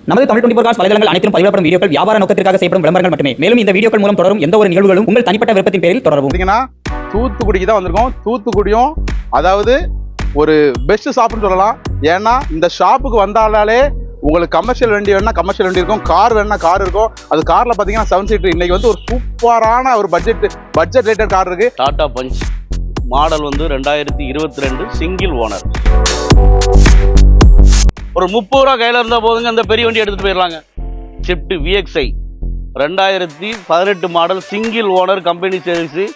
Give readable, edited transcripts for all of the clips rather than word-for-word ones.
நமது தமிழ் 24 காஸ் வலைதளங்கள் அனைத்தும் பதிவிடப்படும் வீடியோக்கள் வியாபார நோக்கத்திற்காக செய்யப்படும் விளம்பரங்கள் மட்டுமே. மேலும் இந்த வீடியோக்கள் மூலம் தொடரும் எந்த ஒரு நிகழ்வுகளும் உங்கள் தனிப்பட்ட விருப்பத்தின் பேரில் தொடரவும். தூத்துக்குடிக்கு தான் வந்திருக்கோம். தூத்துக்குடியும் அதாவது ஒரு பெஸ்ட் ஷாப்னு சொல்லலாம். ஏன்னா இந்த ஷாப்புக்கு வந்தாலே உங்களுக்கு கமர்ஷியல் வண்டி வேணா கமர்ஷியல் வண்டி இருக்கும், கார் வேணா கார் இருக்கும். அது கார்ல பாத்தீங்கன்னா 7 சீட்டர். இன்னைக்கு வந்து ஒரு சூப்பரான ஒரு பட்ஜெட் ரேட்டட் கார் இருக்கு. டாடா பஞ்ச் மாடல் வந்து 2022 சிங்கிள் ஓனர். ஒரு 30 ரூபா கையில இருந்தா போதுங்க, அந்த பெரிய வண்டி எடுத்துட்டு போயிடலாங்க. Shift VXI 2018 model single owner, company service,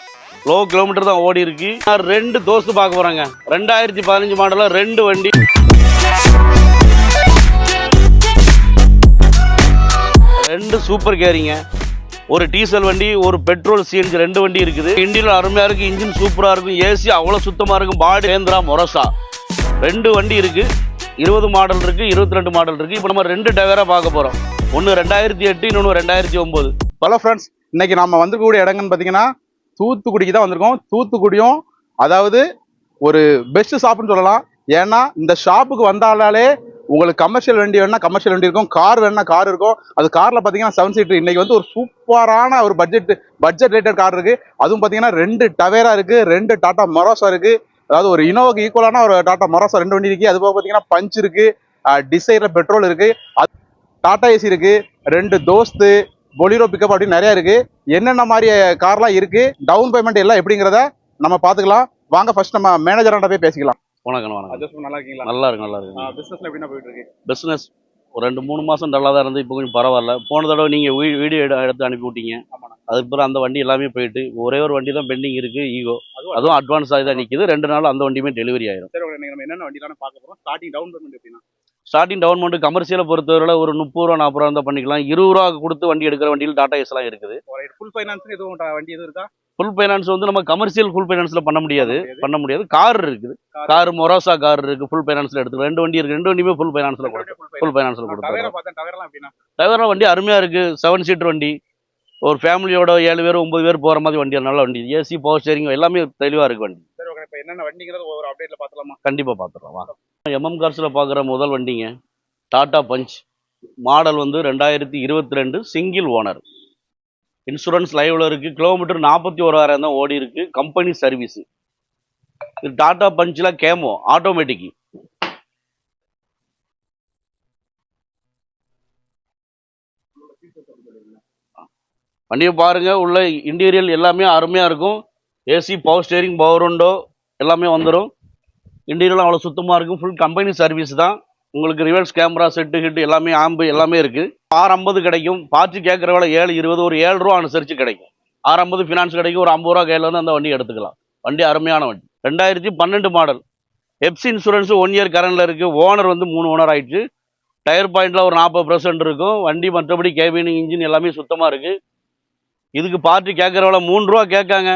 low kilometre தான் ஓடி இருக்கு. நான் 2 தோஸ்து பார்க்க போறேங்க. 2015 மாடல 2 வண்டி, 2 சூப்பர் கேரிங்க, ஒரு டீசல் வண்டி, ஒரு பெட்ரோல் CNG 2 வண்டி இருக்குது. இன்ஜின் அருமையா இருக்கு, இன்ஜின் சூப்பரா இருக்கும், ஏசி அவ்வளவு சுத்தமா இருக்கும், பாடி கேந்திரா மொரசா 2 வண்டி இருக்கு. 20 மாடல் இருக்கு, 22 மாடல் இருக்கு. இப்போ நம்ம 2 டவேரா பார்க்க போறோம். ஒன்று 2008, இன்னொன்று 2009. ஹலோ ஃப்ரெண்ட்ஸ், இன்னைக்கு நம்ம வந்திருக்கக்கூடிய இடங்கன்னு பார்த்தீங்கன்னா தூத்துக்குடிக்கு தான் வந்திருக்கோம். தூத்துக்குடியும் அதாவது ஒரு பெஸ்ட் ஷாப்னு சொல்லலாம். ஏன்னா இந்த ஷாப்புக்கு வந்தாலே உங்களுக்கு கமர்ஷியல் வண்டி வேணா கமர்ஷியல் வண்டி இருக்கும், கார் வேணா கார் இருக்கும். அது கார்ல பார்த்தீங்கன்னா 7 சீட்டர். இன்னைக்கு வந்து ஒரு சூப்பரான ஒரு பட்ஜெட் ரேட்டட் கார் இருக்கு. அதுவும் பார்த்தீங்கன்னா 2 டவேரா இருக்கு, 2 டாடா மொராசா இருக்கு. அதாவது ஒரு இனோவாக்கு ஈக்குவலான ஒரு டாடா மொராசா 2 வண்டி இருக்கு. அது போக பார்த்தீங்கன்னா பஞ்ச் இருக்கு, டிசைர்ல பெட்ரோல் இருக்கு, டாடா ஏசி இருக்கு, 2 தோஸ்து, பொலிரோ பிக்கப் அப்படின்னு நிறைய இருக்கு. என்னென்ன மாதிரி கார்லாம் இருக்கு, டவுன் பேமெண்ட் எல்லாம் எப்படிங்கிறத நம்ம பார்த்துக்கலாம். வாங்க ஃபர்ஸ்ட் நம்ம மேனேஜராண்ட போய் பேசிக்கலாம். வணக்கம் வணக்கம். நல்லா இருக்கீங்களா? நல்லா இருக்கு நல்லா இருக்கு. பிசினஸ்ல எப்படின்னா போயிட்டு இருக்கு? பிஸ்னஸ் ஒரு 2-3 மாதம் நல்லா தான் இருந்து, இப்போ கொஞ்சம் பரவாயில்ல. போன தடவை நீங்கள் வீடியோ எடுத்து அனுப்பி விட்டீங்க. அதுக்கு பிறகு அந்த வண்டி எல்லாமே போயிட்டு ஒரே ஒரு வண்டி தான் பெண்டிங் இருக்கு, ஈகோ. அதுவும் அட்வான்ஸ் ஆகி தான் நிற்கிது. 2 நாள் அந்த வண்டியுமே டெலிவரி ஆயிரும். சரி, நம்ம என்னென்ன வண்டிலாம் பார்க்க போறோம். ஸ்டார்டிங் டவுன் பேமெண்ட் எப்படின்னா? ஸ்டார்டிங் டவுன் பேமெண்ட் கமர்ஷியலை பொறுத்தவரை ஒரு 30 ரூபா 40 ரூபா இருந்தால் பண்ணிக்கலாம். 20 ரூபா கொடுத்து வண்டி எடுக்கிற வண்டியில் டாடா ஏஸ்லாம் இருக்குது. ஃபுல் ஃபைனான்ஸ் எதுவும் வண்டி எதுவும் இருக்கா? ஃபுல் ஃபைனான்ஸ் வந்து நம்ம கமர்ஷியல் ஃபுல் ஃபைனான்ஸ்ல பண்ண முடியாது. கார் இருக்குது, கார் மொராசா கார் இருக்கு, ஃபுல் ஃபைனான்ஸ்ல எடுத்துக்கலாம். 2 வண்டி இருக்கு, 2 வண்டியுமே ஃபுல் ஃபைனான்ஸ்ல கொடுத்துருவோம். டவேரா வண்டி அருமையா இருக்கு, 7 சீட்டர் வண்டி. ஒரு ஃபேமிலியோட 7 பேர் 9 பேர் போற மாதிரி வண்டி, நல்ல வண்டி. ஏசி, பவர் ஸ்டேரிங் எல்லாமே தெளிவா இருக்கு வண்டி. என்னென்ன வண்டிங்கிறது ஒரு அப்டேட்ல பார்த்தலாமா? கண்டிப்பா பார்த்துடலாம். MM கார்ஸ்ல பார்க்குற முதல் வண்டிங்க டாடா பஞ்ச் மாடல் வந்து 2022 சிங்கிள் ஓனர். இன்சூரன்ஸ் லைவ்ல இருக்கு. கிலோமீட்டர் 41,000 தான் ஓடி இருக்கு, கம்பெனி சர்வீஸ். இது டாடா பஞ்ச்ல கேமோ ஆட்டோமேட்டிக். வண்டியை பாருங்க, உள்ள இன்டீரியல் எல்லாமே அருமையா இருக்கும். AC, power steering, power window எல்லாமே வந்துடும். இன்டீரியலும் அவ்வளோ சுத்தமாக இருக்கும். ஃபுல் கம்பெனி சர்வீஸ் தான். உங்களுக்கு ரிவர்ஸ் கேமரா, செட்டு ஹிட்டு எல்லாமே, ஆம்பு எல்லாமே இருக்குது. 650 கிடைக்கும். பார்த்து கேட்குற வேலை 720, ஒரு 7 ரூபா அனுசரித்து கிடைக்கும். 650 ஃபினான்ஸ் கிடைக்கும். ஒரு 50 ரூபா கையில் வந்து அந்த வண்டி எடுத்துக்கலாம். வண்டி அருமையான வண்டி. 2012 மாடல். எப்சி இன்சூரன்ஸ் 1 இயர் கரண்டில் இருக்குது. ஓனர் வந்து 3 ஓனர் ஆயிடுச்சு. டயர் பாயிண்டில் ஒரு 40% இருக்கும். வண்டி மற்றபடி கேபின், இன்ஜின் எல்லாமே சுத்தமாக இருக்குது. இதுக்கு பார்ட்டி கேட்குற வேலை 3 ரூபா கேட்காங்க.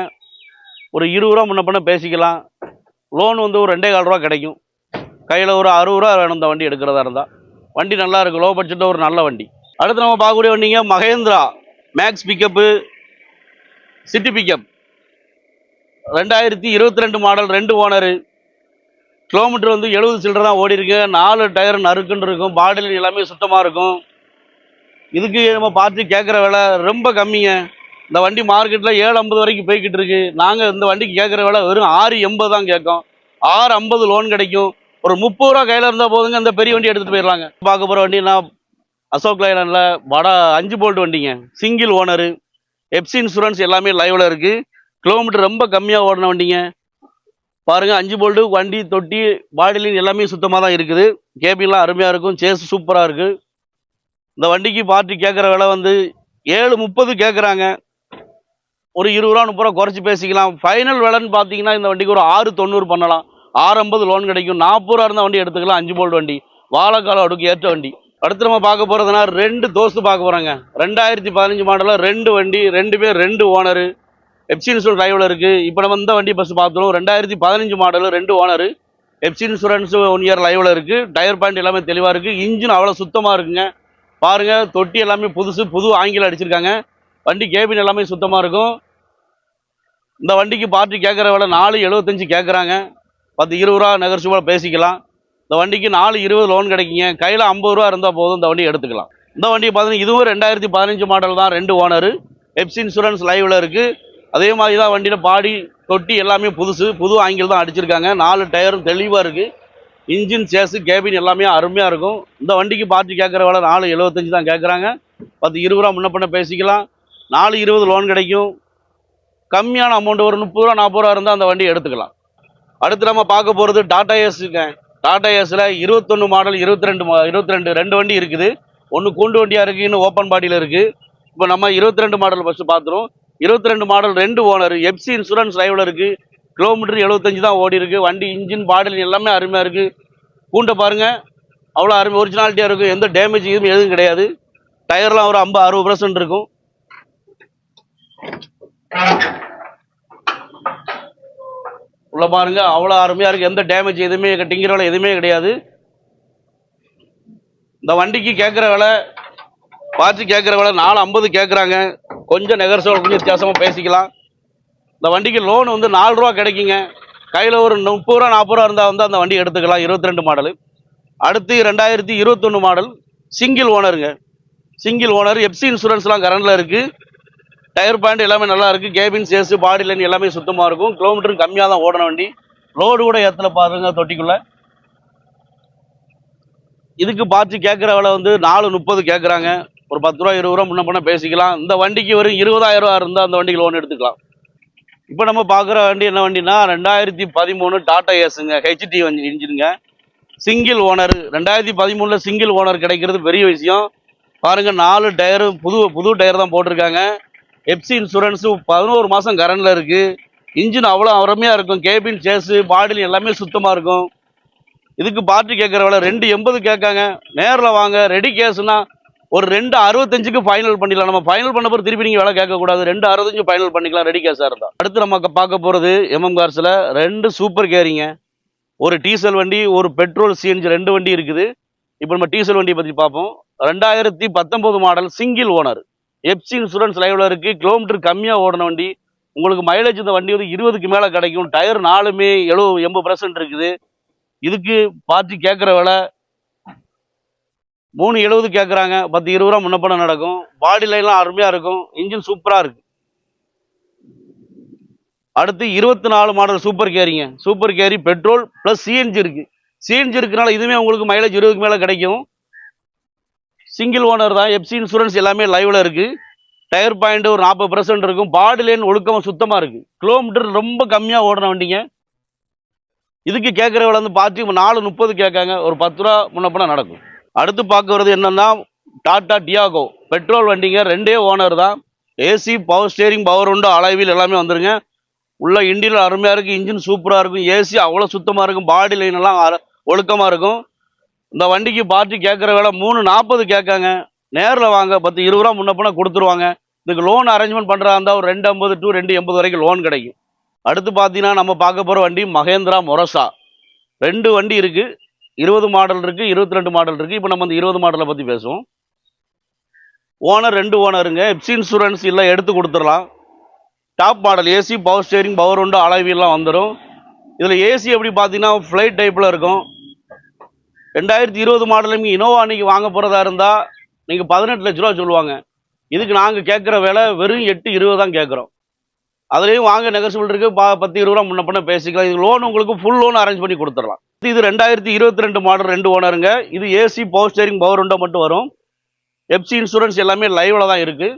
ஒரு 20 ரூபா முன்ன பண்ண பேசிக்கலாம். லோன் வந்து ஒரு 2.25 ரூபா கிடைக்கும். கையில் ஒரு 60 ரூபா வேணும் இந்த வண்டி எடுக்கிறதா இருந்தால். வண்டி நல்லா இருக்கும், லோ பட்ஜெட்டில் ஒரு நல்ல வண்டி. அடுத்து நம்ம பார்க்கக்கூடிய வண்டிங்க Mahindra Max pickup, city pickup. 2022 model, 2 owner. Kilometre வந்து 70 சில்லரை தான் ஓடி இருக்கு. 4 டயர் நறுக்குன்னு இருக்கும். பாடியில் எல்லாமே சுத்தமாக இருக்கும். இதுக்கு நம்ம பார்த்து கேட்குற விலை ரொம்ப கம்மிங்க. இந்த வண்டி மார்க்கெட்டில் 750 வரைக்கும் போய்கிட்டு இருக்கு. நாங்கள் இந்த வண்டிக்கு கேட்குற விலை வெறும் 680 தான் கேட்கும். 650 லோன் கிடைக்கும். ஒரு 30 ரூபா கையில் இருந்தால் போதுங்க, அந்த பெரிய வண்டி எடுத்துகிட்டு போயிடலாங்க. பார்க்க போகிற வண்டி நான் அசோக் லைலனில் 5 போல்ட் வண்டிங்க, சிங்கிள் ஓனரு. எப்சி இன்சூரன்ஸ் எல்லாமே லைவில் இருக்குது. கிலோமீட்டர் ரொம்ப கம்மியாக ஓடின வண்டிங்க. பாருங்கள், 5 போல்ட்டு வண்டி, தொட்டி, பாடிலின் எல்லாமே சுத்தமாக தான் இருக்குது. கேபின்லாம் அருமையாக இருக்கும். சேஸ் சூப்பராக இருக்குது. இந்த வண்டிக்கு பார்ட்டி கேட்குற விலை வந்து 730 கேட்குறாங்க. ஒரு 20 ரூபா 30 ரூபா குறைச்சி பேசிக்கலாம். ஃபைனல் விலைன்னு பார்த்தீங்கன்னா இந்த வண்டிக்கு ஒரு 690 பண்ணலாம். 650 லோன் கிடைக்கும். 40 ரூபா இருந்தால் வண்டி எடுத்துக்கலாம். 5 போல்ட் வண்டி, வாழைக்கால அடுக்கு ஏற்ற வண்டி. அடுத்து நம்ம பார்க்க போகிறதுனா 2 தோஸ்து பார்க்க போகிறாங்க. 2015 மாடலில் 2 வண்டி, 2 பேர் 2 ஓனரு. எப்சி இன்சூரன்ஸ் லைவில் இருக்குது. இப்போ நம்ம இந்த வண்டி பஸ் பார்த்தோம். 2015 model, 2 owner. FC insurance 1 year லைவில் இருக்குது. டயர் பாயிண்ட் எல்லாமே தெளிவாக இருக்குது. இன்ஜின் அவ்வளோ சுத்தமாக இருக்குங்க. பாருங்க, தொட்டி எல்லாமே புது ஆங்கில அடிச்சிருக்காங்க. வண்டி கேபின் எல்லாமே சுத்தமாக இருக்கும். இந்த வண்டிக்கு பார்ட்டி கேட்குற விலை 475 கேட்குறாங்க. 10-20 ரூபா நெகர்ஷியபிளாக பேசிக்கலாம். இந்த வண்டிக்கு 420 லோன் கிடைக்குங்க. கையில் 50 ரூபா இருந்தால் போதும், இந்த வண்டி எடுத்துக்கலாம். இந்த வண்டி பார்த்தீங்கன்னா இதுவும் 2015 மாடல் தான், 2 ஓனரு. எப்சி இன்சூரன்ஸ் லைவில் இருக்குது. அதே மாதிரி தான் வண்டியில் பாடி தொட்டி எல்லாமே புதுசு, புது ஆங்கிள் தான் அடிச்சிருக்காங்க. 4 டயரும் தெளிவாக இருக்குது. இன்ஜின் சேஸு கேபின் எல்லாமே அருமையாக இருக்கும். இந்த வண்டிக்கு பார்ட்டி கேட்குற வேலை 475 தான் கேட்குறாங்க. 10-20 ரூபா முன்ன பண்ண பேசிக்கலாம். 420 லோன் கிடைக்கும். கம்மியான அமௌண்ட் ஒரு 30 ரூபா 40 ரூபா இருந்தால் அந்த வண்டியை எடுத்துக்கலாம். அடுத்து நம்ம பார்க்க போகிறது டாடா ஏஸுங்க. டாடா ஏஸில் 21 மாடல் 22 2 வண்டி இருக்குது. ஒன்று கூண்டு வண்டியாக இருக்குது, இன்னும் ஓப்பன் பாடியில் இருக்குது. இப்போ நம்ம 22 மாடல் ஃபஸ்ட்டு பார்த்துருவோம். 22 மாடல் 2 ஓனர், எப்சி இன்சூரன்ஸ் லைவில் இருக்குது. கிலோமீட்டர் 75 தான் ஓடி இருக்குது. வண்டி இன்ஜின் பாடில் எல்லாமே அருமையாக இருக்குது. கூண்டை பாருங்கள், அவ்வளோ அருமை ஒரிஜினாலிட்டியாக இருக்கும். எந்த டேமேஜ் எதுவும் கிடையாது. டயர்லாம் ஒரு 50-60% இருக்கும். உள்ள பாருங்க, அவ்வளோ அருமையாக இருக்குது. எந்த டேமேஜ் எதுவுமே டிங்கிற வேலை எதுவுமே கிடையாது. இந்த வண்டிக்கு கேட்குற விலை பார்த்து கேட்குற விலை 450 கேட்குறாங்க. கொஞ்சம் நெகர்சோல் கொஞ்சம் வித்தியாசமாக பேசிக்கலாம். இந்த வண்டிக்கு லோன் வந்து 4 ரூபா கிடைக்குங்க. கையில் ஒரு 30 ரூபா 40 ரூபா இருந்தால் வந்து அந்த வண்டி எடுத்துக்கலாம். 22 மாடலு. அடுத்து 2021 மாடல் சிங்கிள் ஓனருங்க. சிங்கிள் ஓனர், எப்சி இன்சூரன்ஸ்லாம் கரண்டில் இருக்குது. டயர் பாயிண்ட் எல்லாமே நல்லா இருக்குது. கேபின் சேஸு பாடி லைன் எல்லாமே சுத்தமாக இருக்கும். கிலோமீட்டரும் கம்மியாக தான் ஓடின வண்டி. லோடு கூட ஏற்றல பாருங்க தொட்டிக்குள்ளே. இதுக்கு பார்த்து கேட்குற விலை வந்து 430 கேட்குறாங்க. ஒரு 10 ரூபா 20 ரூபா முன்ன பண்ண பேசிக்கலாம். இந்த வண்டிக்கு வெறும் 20,000 ரூபா இருந்தால் அந்த வண்டிக்கு லோன் எடுத்துக்கலாம். இப்போ நம்ம பார்க்குற வண்டி என்ன வண்டினா 2013 டாடா ஏஸுங்க. ஹெச்டி இன்ஜினுங்க. Single owner. 2013 சிங்கிள் ஓனர் கிடைக்கிறது பெரிய விஷயம். பாருங்கள், 4 டயரு புது டயர் தான் போட்டிருக்காங்க. எப்சி இன்சூரன்ஸு 11 மாதம் கரண்டில் இருக்குது. இன்ஜின் அவ்வளோ அருமையாக இருக்கும். கேபின் சேஸு பாடியில் எல்லாமே சுத்தமாக இருக்கும். இதுக்கு பார்ட்டி கேட்குற விலை 280 கேட்காங்க. நேரில் வாங்க. ரெடி கேஸுனா ஒரு 265க்கு ஃபைனல் பண்ணிடலாம். நம்ம ஃபைனல் பண்ண போகிற திருப்பி நீங்கள் விலை கேட்கக்கூடாது. 265 ஃபைனல் பண்ணிக்கலாம் ரெடி கேஸாக இருந்தால். அடுத்து நம்ம பார்க்க போகிறது எம்எம் கார்ஸில் 2 சூப்பர் கேரிங்க. ஒரு டீசல் வண்டி, ஒரு பெட்ரோல் சிஎன்ஜி 2 வண்டி இருக்குது. இப்போ நம்ம டீசல் வண்டியை பற்றி பார்ப்போம். 2019 model single owner, FC insurance லைவில் இருக்குது. கிலோமீட்டர் கம்மியாக ஓடின வண்டி. உங்களுக்கு மைலேஜ் இந்த வண்டி வந்து 20க்கு மேலே கிடைக்கும். டயர் 4மே 70-80% இருக்குது. இதுக்கு பார்ட்டி கேட்குற விலை 370 கேட்குறாங்க. 10-20 ரூபா முன்னப்பணம் நடக்கும். பாடி லைன்லாம் அருமையாக இருக்கும். இன்ஜின் சூப்பராக இருக்குது. அடுத்து 24 மாடல் சூப்பர் கேரிங்க. Super carry petrol plus CNG இருக்குது. சிஎன்ஜி இருக்கனால இதுவுமே உங்களுக்கு மைலேஜ் 20க்கு மேலே கிடைக்கும். சிங்கிள் ஓனர் தான். எப்சி இன்சூரன்ஸ் எல்லாமே லைவில் இருக்குது. டயர் பாயிண்ட் ஒரு 40% இருக்கும். பாடி லைன் ஒழுக்கமாக சுத்தமாக இருக்குது. கிலோமீட்டர் ரொம்ப கம்மியாக ஓடின வண்டிங்க. இதுக்கு கேட்குற விலை வந்து பார்த்து 430 கேட்காங்க. ஒரு 10 ரூபா முன்னப்பணம் நடக்கும். அடுத்து பார்க்கறது என்னன்னா டாடா டியாகோ பெட்ரோல் வண்டிங்க. 2 ஓனர் தான். AC, power steering, power window, alloy wheel எல்லாமே வந்துருங்க. உள்ள இன்டீரியர் அருமையாக இருக்குது. இன்ஜின் சூப்பராக இருக்கும். ஏசி அவ்வளோ சுத்தமாக இருக்கும். பாடி லைன் எல்லாம் ஒழுக்கமாக இருக்கும். இந்த வண்டிக்கு பார்ட்டி கேட்குற விலை 340 கேட்காங்க. நேரில் வாங்க. 10-20 ரூபா முன்னப்பண கொடுத்துருவாங்க. இதுக்கு லோன் அரேஞ்ச்மெண்ட் பண்ணுறா இருந்தால் ஒரு 250 to 280 வரைக்கும் லோன் கிடைக்கும். அடுத்து பார்த்தீங்கன்னா நம்ம பார்க்க போகிற வண்டி மகேந்திரா மொரசா. 2 வண்டி இருக்குது. 20 மாடல் இருக்குது, 22 மாடல் இருக்குது. இப்போ நம்ம அந்த 20 மாடலை பற்றி பேசுவோம். ஓனர் 2 ஓனருங்க. எப்சி இன்சூரன்ஸ் இல்லை எடுத்து கொடுத்துடலாம். Top model AC, power steering, power window, அலைவீல்லாம் வந்துடும். இதில் ஏசி எப்படி பார்த்தீங்கன்னா ஃப்ளைட் டைப்பில் இருக்கும். 2020 மாடல் இனோவா அன்றைக்கி வாங்க போகிறதா இருந்தால் நீங்கள் 18 லட்ச ரூபா சொல்லுவாங்க. இதுக்கு நாங்கள் கேட்குற விலை வெறும் 820 தான் கேட்குறோம். அதுலேயும் வாங்க நெகோசியபிள் இருக்குது. 10-20 ரூபா முன்ன பண்ண பேசிக்கலாம். இது லோன் உங்களுக்கு ஃபுல் லோன் அரேஞ்ச் பண்ணி கொடுத்துடலாம். இது 2022 மாடல் 2 ஓனருங்க. இது AC, power steering, power window மட்டும் வரும். எப்சி இன்சூரன்ஸ் எல்லாமே லைவில் தான் இருக்குது.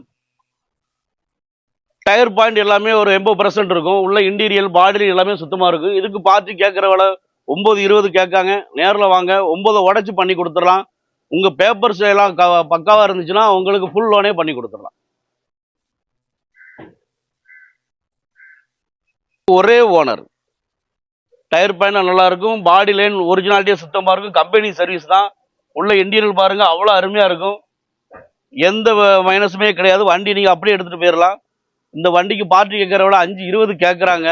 டயர் பாயிண்ட் எல்லாமே ஒரு 80% இருக்கும். உள்ள இன்டீரியல் பாடி எல்லாமே சுத்தமாக இருக்கும். இதுக்கு பார்த்து கேட்குற விலை 920 கேட்காங்க. நேரில் வாங்க. 9 உடச்சி பண்ணி கொடுத்துடலாம். உங்கள் பேப்பர்ஸ் எல்லாம் பக்காவாக இருந்துச்சுன்னா உங்களுக்கு ஃபுல் லோனே பண்ணி கொடுத்துடலாம். ஒரே ஓனர். டயர் பாயிண்ட் நல்லா இருக்கும். பாடி லைன் ஒரிஜினாலிட்டியாக சுத்தமாக இருக்கும். கம்பெனி சர்வீஸ் தான். உள்ள இன்டீரியல் பாருங்கள், அவ்வளோ அருமையாக இருக்கும். எந்த மைனஸுமே கிடையாது. வண்டி நீங்கள் அப்படியே எடுத்துகிட்டு போயிடலாம். இந்த வண்டிக்கு பார்ட்டி கேட்குற விட 520 கேட்குறாங்க.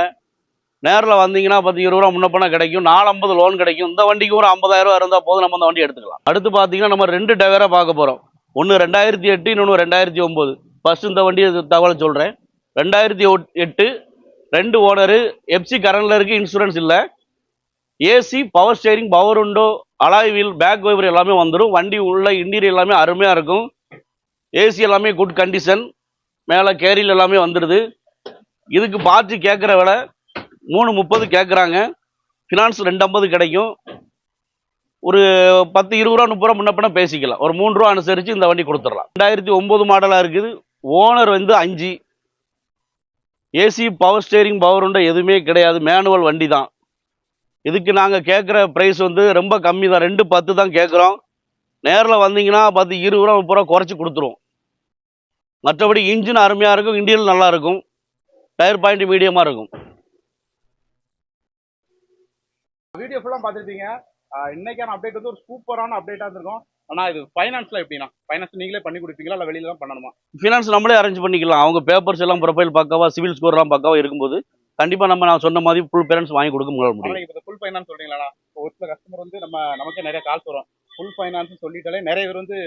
நேரில் வந்தீங்கன்னா 10-20 ரூபா முன்னப்பணம் கிடைக்கும். 450 லோன் கிடைக்கும். இந்த வண்டிக்கு ஒரு 50,000 ரூபா இருந்தால் போதும், நம்ம அந்த வண்டி எடுத்துக்கலாம். அடுத்து பார்த்தீங்கன்னா நம்ம 2 டயராக பார்க்க போகிறோம். ஒன்று 2008, இன்னொன்று 2009. ஃபர்ஸ்ட் இந்த வண்டி தகவலை சொல்கிறேன். 2008 2 ஓனரு. எப்சி கரண்டில் இருக்குது. இன்சூரன்ஸ் இல்லை. AC, power steering, power window, alloy wheel, back wiper எல்லாமே வந்துடும். வண்டி உள்ள இன்டீரியர் எல்லாமே அருமையாக இருக்கும். ஏசி எல்லாமே குட் கண்டிஷன். மேலே கேரியல் எல்லாமே வந்துடுது. இதுக்கு பார்த்து கேட்குற விலை 330 கேட்குறாங்க. ஃபினான்ஸ் 250 கிடைக்கும். ஒரு 10, 20 ரூபா 30 ரூபா முன்ன பின்ன பேசிக்கலாம். ஒரு 3 ரூபா அனுசரித்து இந்த வண்டி கொடுத்துடலாம். 2009 மாடலாக இருக்குது. ஓனர் வந்து 5. ஏசி, பவர் ஸ்டேரிங், பவர் உண்டை எதுவுமே கிடையாது. மேனுவல் வண்டி தான். இதுக்கு நாங்கள் கேட்குற ப்ரைஸ் வந்து ரொம்ப கம்மி தான். 210 தான் கேட்குறோம். நேரில் வந்தீங்கன்னா 10, 20 ரூபா 30 ரூபா குறைச்சி கொடுத்துருவோம். மற்றபடி இன்ஜின் அருமையாக இருக்கும். இன்டீரியல் நல்லா இருக்கும். டயர் பாயிண்ட் மீடியமாக இருக்கும். வீடியோ ஃபுல்லாக பார்த்துருப்பீங்க. இன்னைக்கான அப்டேட் வந்து ஒரு சூப்பரான அப்டேட்டாக இருந்திருக்கும். ஆனால் இது ஃபைனான்ஸில் எப்படின்னா, ஃபைனான்ஸ் நீங்களே பண்ணி கொடுப்பீங்களா இல்லை வெளியில தான் பண்ணணுமா? ஃபினான்ஸ் நம்மளே அரேஞ்ச் பண்ணிக்கலாம். அவங்க பேப்பர்ஸ் எல்லாம் ப்ரொஃபைல் பக்காவா, சிவில் ஸ்கோர்லாம் பக்காவா இருக்கும்போது கண்டிப்பாக நான் சொன்ன மாதிரி ஃபுல் பேரண்ட்ஸ் வாங்கி கொடுக்க முடியும். இப்போ ஃபுல் ஃபைனான்ஸ் சொல்றீங்களா? ஒரு சில கஸ்டமர் வந்து நமக்கு நிறைய கால்ஸ் வரும். ஃபுல் ஃபைனான்ஸ் சொல்லிட்டாலே நிறைய பேர் வந்து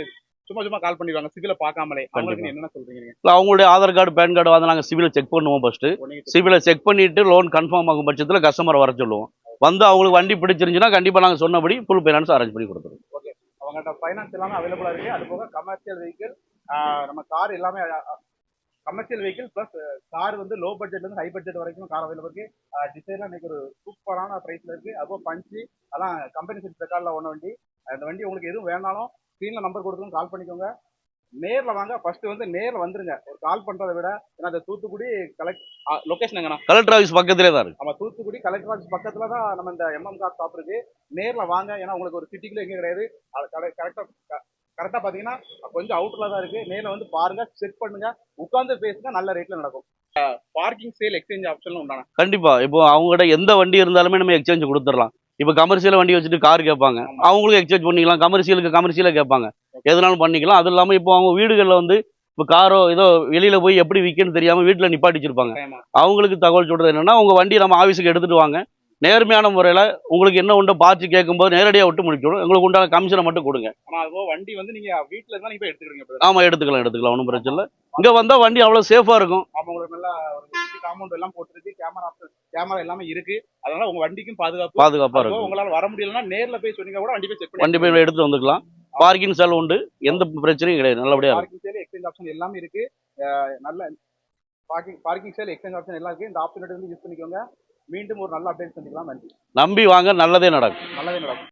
சும்மா கால் பண்ணிடுவாங்க சிவில பார்க்காமலே. அவங்களுக்கு என்னென்ன சொல்றீங்க? அவங்களுடைய ஆதார் கார்டு, பேன் கார்டு வந்து நாங்கள் சிவிலை செக் பண்ணுவோம். ஃபர்ஸ்ட் சிவிலை செக் பண்ணிட்டு லோன் கன்ஃபார்ம் ஆகும் பட்சத்தில் கஸ்டமர் வர சொல்லுவோம். வந்து அவங்களுக்கு வண்டி பிடிச்சிருந்துச்சுன்னா கண்டிப்பாக நாங்கள் சொன்னபடி ஃபுல் ஃபைனான்ஸ் அரேஞ்ச் பண்ணி கொடுத்துருவோம். ஓகே, அவங்கள்ட்ட ஃபைனான்ஸ் எல்லாமே அவைலபிளாக இருக்குது. அது போக கமர்ஷியல் வெஹிக்கிள், நம்ம கார் எல்லாமே கமர்ஷியல் வெஹிக்கிள் ப்ளஸ் கார் வந்து லோ பட்ஜெட்லேருந்து ஹை பட்ஜெட் வரைக்கும் கார் அவைலபிள் இருக்குது. டிசைன்லாம் இன்னைக்கு ஒரு சூப்பரான ப்ரைஸில் இருக்குது. அதுவும் பஞ்சு அதெல்லாம் கம்பெனி செட் ரெக்கார்டில் ஒன்று வண்டி. அந்த வண்டி உங்களுக்கு எதுவும் வேணாலும் ஸ்க்ரீனில் நம்பர் கொடுத்துரும், கால் பண்ணிக்கோங்க. நேரில் வாங்க. ஃபர்ஸ்ட் வந்து நேரில் வந்துருங்க. ஒரு கால் பண்ணுறதை விட. ஏன்னா அந்த தூத்துக்குடி லொகேஷன் எங்கண்ணா? கலெக்டர் ஆஃபீஸ் பக்கத்திலே தான் இருக்கு. நம்ம தூத்துக்குடி கலெக்டர் ஆஃபீஸ் பக்கத்துல தான் நம்ம இந்த MM கார் ஷாப் இருக்கு. நேர்ல வாங்க. ஏன்னா உங்களுக்கு ஒரு சிட்டிக்குள்ள எங்க கிடையாது. கரெக்டா பாத்தீங்கன்னா கொஞ்சம் அவுட்டர்ல தான் இருக்கு. நேர்ல வந்து பாருங்க, செக் பண்ணுங்க, உட்கார்ந்து பேசுங்க, நல்ல ரேட்ல நடக்கும். பார்க்கிங் சேல் எக்ஸ்சேஞ்ச் ஆப்ஷன் உண்டான கண்டிப்பா. இப்போ அவங்ககிட்ட எந்த வண்டி இருந்தாலுமே நம்ம எக்ஸ்சேஞ்ச் கொடுத்துடலாம். இப்போ கமர்ஷியல் வண்டி வச்சுட்டு கார் கேட்பாங்க, அவங்களுக்கு எக்ஸ்சேஞ்ச் பண்ணிக்கலாம். கமர்ஷியலாக கேட்பாங்க, எதுனாலும் பண்ணிக்கலாம். அது இல்லாமல் இப்போ அவங்க வீடுகளில் வந்து இப்போ காரோ ஏதோ வெளியில போய் எப்படி விற்கன்னு தெரியாம வீட்டில் நிப்பாட்டி வச்சிருப்பாங்க. அவங்களுக்கு தகவல் சொல்றது என்னன்னா, உங்க வண்டி நம்ம ஆஃபீஸுக்கு எடுத்துட்டு வாங்க. நேர்மையான முறையில் உங்களுக்கு என்ன உண்டோ பார்த்து கேட்கும்போது நேரடியாக விட்டு முடிச்சிடும். உங்களுக்கு உண்டான கமிஷனை மட்டும் கொடுங்க. ஆனா அதுவோ வண்டி வந்து நீங்க வீட்டுல இருந்தா நீங்க போய் எடுத்துக்கிறீங்க. ஆமா, எடுத்துக்கலாம், ஒன்றும் பிரச்சனை இல்லை. இங்க வந்தா வண்டி அவ்வளவு சேஃபா இருக்கும். உங்களுக்கு நல்லா ஒரு காம்பவுண்ட் எல்லாம் போட்டுருக்கு, கேமரா எல்லாமே இருக்கு. அதனால உங்க வண்டிக்கும் பாதுகாப்பா இருக்கும். உங்களால வர முடியலன்னா நேர்ல போய் சொன்னீங்க கூட வண்டி போய் செக் பண்ணி வண்டி போய் எடுத்து வந்துக்கலாம். பார்க்கிங் சேல் உண்டு, எந்த பிரச்சனையும் கிடையாது. நல்லபடியா பார்க்கிங் சேல் எக்ஸ்சேஞ்ச் ஆப்ஷன் எல்லாமே இருக்கு. நல்ல பார்க்கிங் சேல் எக்ஸ்சேஞ்ச் ஆப்ஷன் எல்லாம் இருக்கு. இந்த ஆப்ஷன் வந்து யூஸ் பண்ணிக்கோங்க. மீண்டும் ஒரு நல்ல அப்டேட் சந்திக்கலாம். நன்றி. நம்பி வாங்க, நல்லதே நடக்கும்.